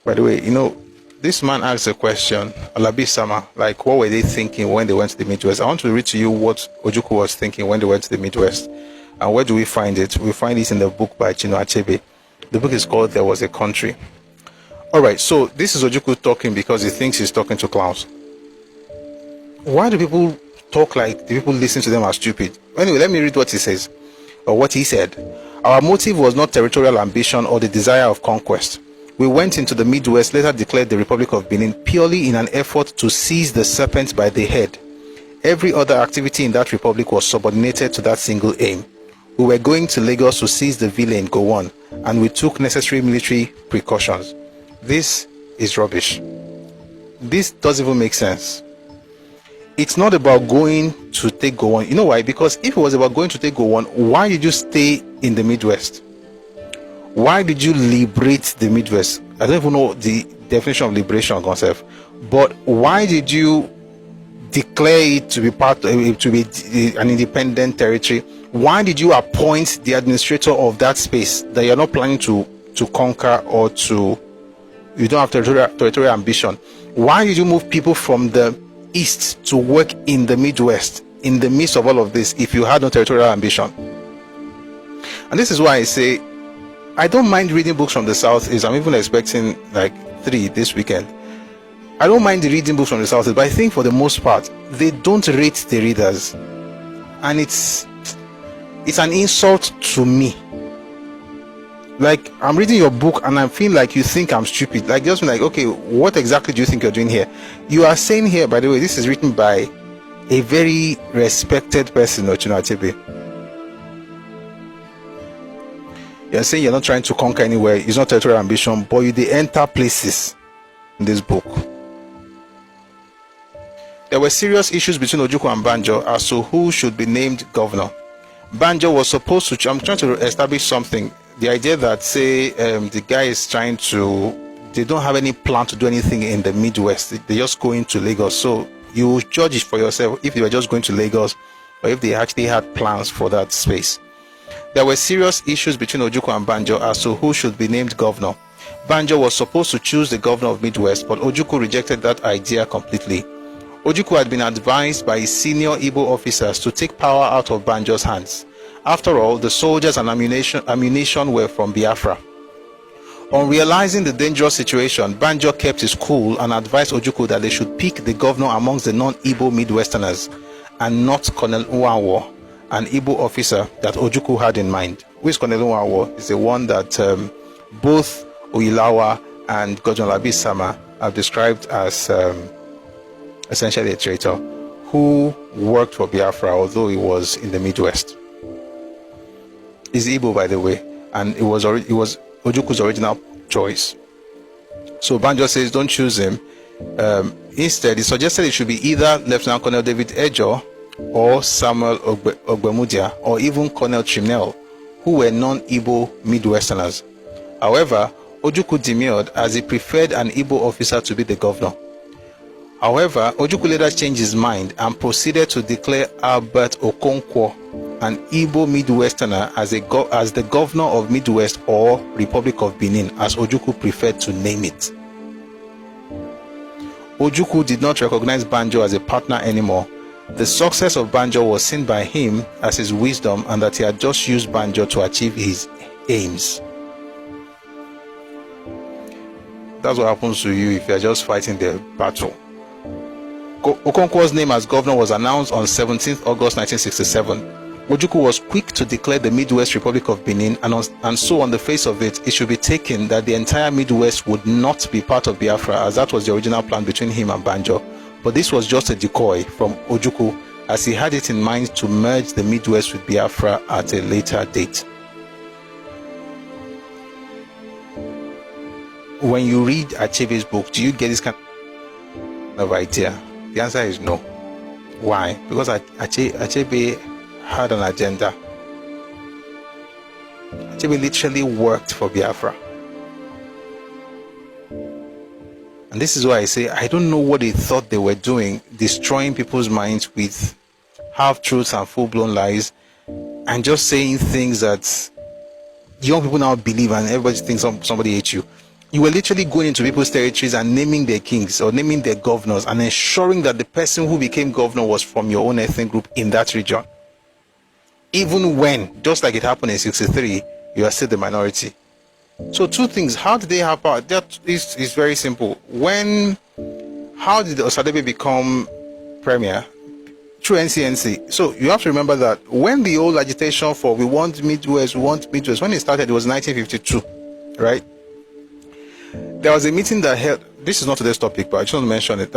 By the way, this man asked a question, Alabi Sama, like, what were they thinking when they went to the Midwest? I want to read to you what Ojukwu was thinking when they went to the Midwest. And where do we find it? We find it in the book by Chino Achebe. The book is called There Was a Country. All right, so this is Ojukwu talking because he thinks he's talking to clowns. Why do people talk like the people listening to them are stupid? Anyway, let me read what he says, or what he said. Our motive was not territorial ambition or the desire of conquest. We went into the Midwest, later declared the Republic of Benin, purely in an effort to seize the serpent by the head. Every other activity in that republic was subordinated to that single aim. We were going to Lagos to seize the villain Gowon, and we took necessary military precautions. This is rubbish. This doesn't even make sense. It's not about going to take Gowon. You know why? Because if it was about going to take Gowon, why did you stay in the Midwest? Why did you liberate the Midwest? I don't even know the definition of liberation concept, but why did you declare it to be an independent territory? Why did you appoint the administrator of that space that you're not planning to conquer, or you don't have territorial ambition? Why did you move people from the east to work in the Midwest in the midst of all of this if you had no territorial ambition? And this is why I say I don't mind reading books from the South. I'm even expecting like 3 this weekend. I don't mind reading books from the South, but I think for the most part they don't rate the readers, and it's an insult to me. Like, I'm reading your book and I feel like you think I'm stupid. Like, just like, okay, what exactly do you think you're doing here? You are saying here, by the way, this is written by a very respected person, Ochino Achebe. You're saying you're not trying to conquer anywhere. It's not territorial ambition, but they enter places in this book. There were serious issues between Ojukwu and Banjo as to who should be named governor. Banjo was supposed to, I'm trying to establish something. The idea that, say, the guy is trying to, they don't have any plan to do anything in the Midwest. They're just going to Lagos. So you judge it for yourself if they were just going to Lagos, or if they actually had plans for that space. There were serious issues between Ojukwu and Banjo as to who should be named governor. Banjo was supposed to choose the governor of Midwest, but Ojukwu rejected that idea completely. Ojukwu had been advised by his senior Igbo officers to take power out of Banjo's hands. After all, the soldiers and ammunition were from Biafra. On realizing the dangerous situation, Banjo kept his cool and advised Ojukwu that they should pick the governor amongst the non-Igbo Midwesterners, and not Colonel Nwawo, an Igbo officer that Ojukwu had in mind. Who is Colonel Nwawo? Is the one that both Oyilawa and Godwin Labi-Sama have described as essentially a traitor who worked for Biafra, although he was in the Midwest. He's Igbo, by the way, and it was Ojukwu's original choice. So Banjo says don't choose him. Instead, he suggested it should be either Lieutenant Colonel David Ejo or Samuel Ogbemudia, or even Colonel Chimnell, who were non-Igbo Midwesterners. However, Ojukwu demurred, as he preferred an Igbo officer to be the governor. However, Ojukwu later changed his mind and proceeded to declare Albert Okonkwo, an Igbo Midwesterner, as the governor of Midwest, or Republic of Benin, as Ojukwu preferred to name it. Ojukwu did not recognize Banjo as a partner anymore. The success of Banjo was seen by him as his wisdom, and that he had just used Banjo to achieve his aims. That's what happens to you if you're just fighting the battle. Okonkwo's name as governor was announced on 17th August 1967. Ojukwu was quick to declare the Midwest Republic of Benin, and so on the face of it, it should be taken that the entire Midwest would not be part of Biafra, as that was the original plan between him and Banjo. But this was just a decoy from Ojukwu, as he had it in mind to merge the Midwest with Biafra at a later date. When you read Achebe's book, do you get this kind of idea? The answer is no. Why? Because Achebe had an agenda. Achebe literally worked for Biafra. And this is why I say I don't know what they thought they were doing, destroying people's minds with half-truths and full-blown lies, and just saying things that young people now believe, and everybody thinks somebody hates you. You were literally going into people's territories and naming their kings or naming their governors and ensuring that the person who became governor was from your own ethnic group in that region. Even when, just like it happened in 63, you are still the minority. So two things. How did they happen? That is very simple. How did Osadebe become premier? Through NCNC. So you have to remember that when the old agitation for we want Midwest, when it started, it was 1952, right? There was a meeting that held, this is not today's topic, but I just want to mention it.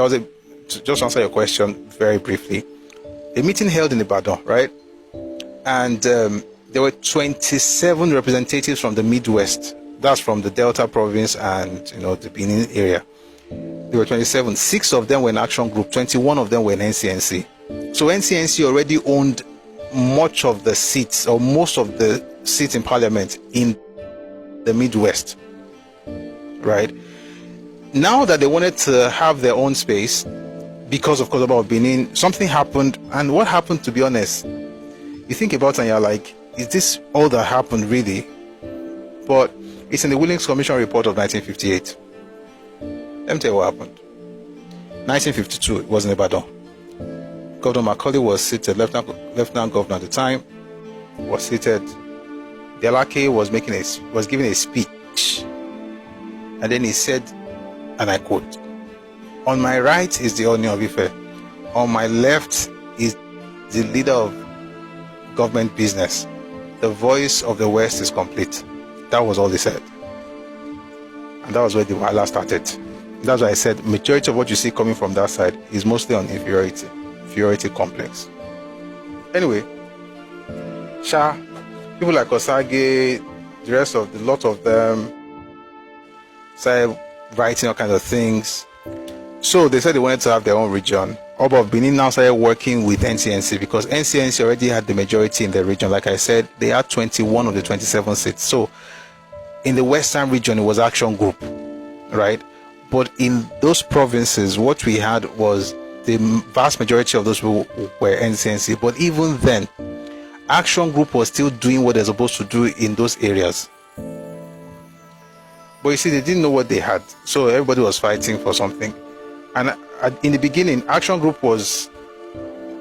Just answer your question very briefly. A meeting held in Ibadan, right? And there were 27 representatives from the Midwest. That's from the Delta province and, the Benin area. There were 27. 6 of them were in Action Group. 21 of them were in NCNC. So NCNC already owned much of the seats, or most of the seats in parliament in the Midwest, right? Now that they wanted to have their own space, because of course about Benin, something happened. And what happened, to be honest, you think about it and you're like, is this all that happened really? But it's in the Willings Commission report of 1958. Let me tell you what happened. 1952, it was in Ibadan. Governor Macaulay was seated, Lieutenant Governor at the time, was seated. Delake was giving a speech. And then he said, and I quote, "On my right is the Ooni of Ife. On my left is the leader of government business. The voice of the West is complete." That was all he said. And that was where the wahala started. That's why I said majority of what you see coming from that side is mostly on inferiority complex. Anyway, people like Osage, a lot of them started writing all kinds of things. So they said they wanted to have their own region. Oba of Benin now started working with NCNC because NCNC already had the majority in the region. Like I said, they had 21 of the 27 seats. So in the Western region, it was Action Group, right? But in those provinces, what we had was the vast majority of those people were NCNC. But even then, Action Group was still doing what they're supposed to do in those areas. But you see, they didn't know what they had. So everybody was fighting for something. And in the beginning, Action Group was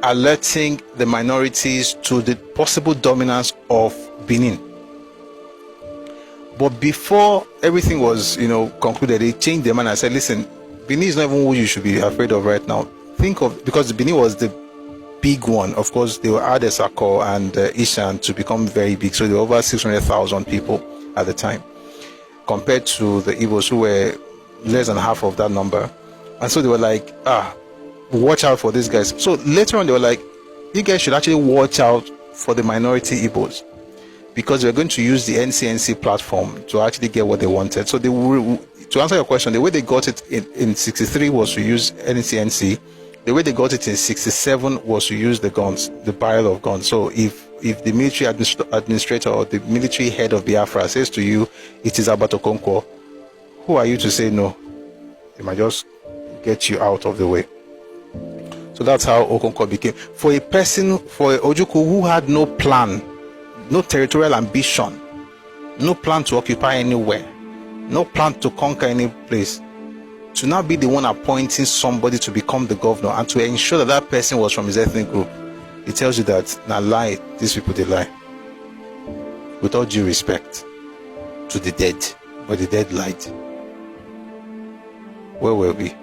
alerting the minorities to the possible dominance of Benin. But before everything was, concluded, they changed their mind and said, listen, Benin is not even who you should be afraid of right now. Because Benin was the big one. Of course, they were added Sako and Ishan to become very big. So there were over 600,000 people at the time, compared to the Igbos, who were less than half of that number. And so they were like, watch out for these guys. So later on, they were like, you guys should actually watch out for the minority Igbos, because we're going to use the NCNC platform to actually get what they wanted. So to answer your question, the way they got it in 63 was to use NCNC. The way they got it in 67 was to use the guns, the barrel of guns. So if the military administrator or the military head of Biafra says to you, it is about Okonkwo, who are you to say no? They might just get you out of the way. So that's how Okonkwo became. For a Ojukwu who had no plan, no territorial ambition, no plan to occupy anywhere, no plan to conquer any place, to now be the one appointing somebody to become the governor and to ensure that that person was from his ethnic group, it tells you that, now lie, these people, they lie. With all due respect to the dead, but the dead lied. Where were we?